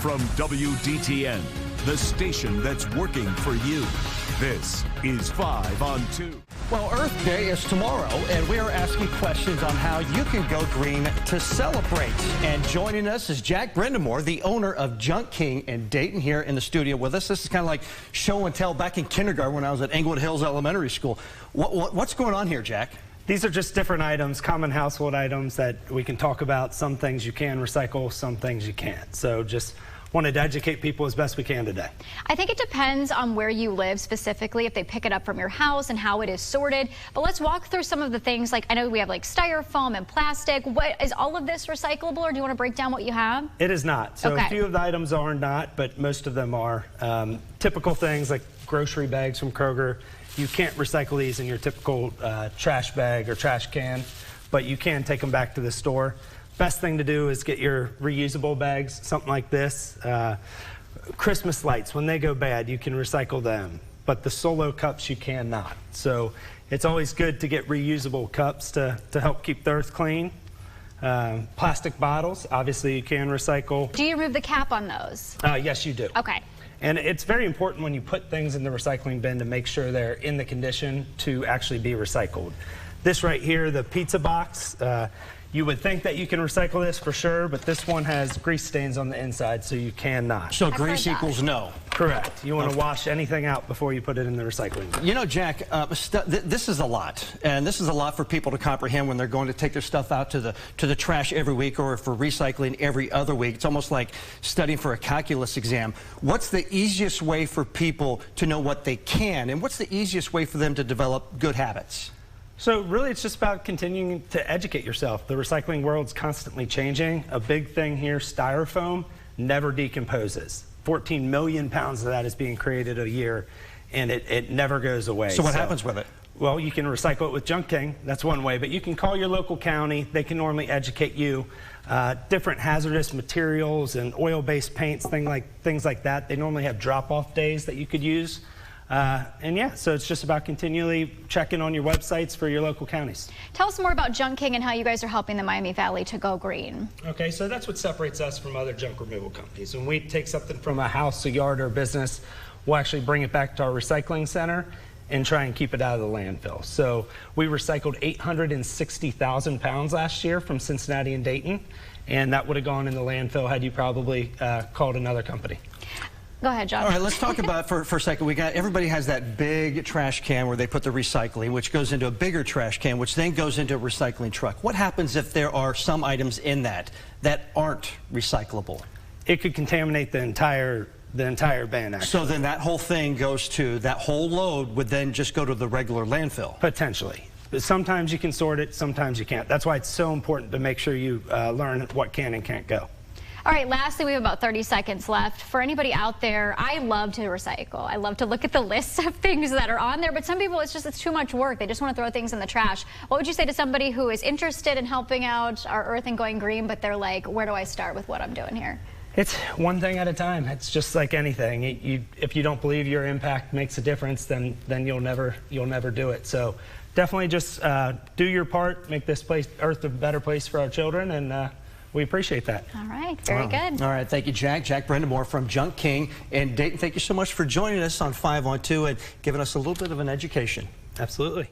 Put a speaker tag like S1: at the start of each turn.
S1: From WDTN, the station that's working for you, this is 5 on 2.
S2: Well, Earth Day is tomorrow, and we are asking questions on how you can go green to celebrate. And joining us is Jack Brendamour, the owner of Junk King in Dayton, here in the studio with us. This is kind of like show and tell back in kindergarten when I was at Englewood Hills Elementary School. What's going on here, Jack?
S3: These are just different items, common household items that we can talk about. Some things you can recycle, some things you can't. So just wanted to educate people as best we can today.
S4: I think it depends on where you live specifically, if they pick it up from your house and how it is sorted. But let's walk through some of the things. Like, I know we have like styrofoam and plastic. What is all of this recyclable, or do you want to break down what you have?
S3: It is not. So
S4: okay.
S3: A few of the items are not, but most of them are. Typical things like grocery bags from Kroger. You can't recycle these in your typical trash bag or trash can, but you can take them back to the store. Best thing to do is get your reusable bags, something like this. Christmas lights, when they go bad, you can recycle them, but the solo cups you cannot. So it's always good to get reusable cups to help keep the earth clean. Plastic bottles, obviously you can recycle.
S4: Do you remove the cap on those?
S3: Yes, you do.
S4: Okay.
S3: And it's very important when you put things in the recycling bin to make sure they're in the condition to actually be recycled. This right here, the pizza box, you would think that you can recycle this for sure, but this one has grease stains on the inside, so you cannot.
S2: So grease equals no.
S3: Correct. You want to wash anything out before you put it in the recycling bin.
S2: You know, Jack, this is a lot, and this is a lot for people to comprehend when they're going to take their stuff out to the trash every week, or for recycling every other week. It's almost like studying for a calculus exam. What's the easiest way for people to know what they can, and what's the easiest way for them to develop good habits?
S3: So really it's just about continuing to educate yourself. The recycling world's constantly changing. A big thing here, styrofoam never decomposes. 14 million pounds of that is being created a year, and it never goes away.
S2: So what happens with it?
S3: Well, you can recycle it with Junk King. That's one way, but you can call your local county. They can normally educate you. Different hazardous materials and oil-based paints, things like that. They normally have drop-off days that you could use. And yeah, so it's just about continually checking on your websites for your local counties.
S4: Tell us more about Junk King and how you guys are helping the Miami Valley to go green.
S3: Okay, so that's what separates us from other junk removal companies. When we take something from a house, a yard, or a business, we'll actually bring it back to our recycling center and try and keep it out of the landfill. So we recycled 860,000 pounds last year from Cincinnati and Dayton, and that would have gone in the landfill had you probably called another company.
S4: Go ahead, John.
S2: All right, let's talk about for a second. Everybody has that big trash can where they put the recycling, which goes into a bigger trash can, which then goes into a recycling truck. What happens if there are some items in that aren't recyclable?
S3: It could contaminate the entire bin, actually.
S2: So then that whole thing goes to, that whole load would then just go to the regular landfill?
S3: Potentially. But sometimes you can sort it, sometimes you can't. That's why it's so important to make sure you learn what can and can't go.
S4: All right, lastly, we have about 30 seconds left. For anybody out there, I love to recycle. I love to look at the lists of things that are on there, but some people, it's too much work. They just want to throw things in the trash. What would you say to somebody who is interested in helping out our earth and going green, but they're like, where do I start with what I'm doing here?
S3: It's one thing at a time. It's just like anything. If you don't believe your impact makes a difference, then you'll never do it. So definitely just do your part, make this earth a better place for our children, and we appreciate that.
S4: All right, very good.
S2: All right, thank you, Jack. Jack Brendamour from Junk King in Dayton. Thank you so much for joining us on 5 on 2 and giving us a little bit of an education.
S3: Absolutely.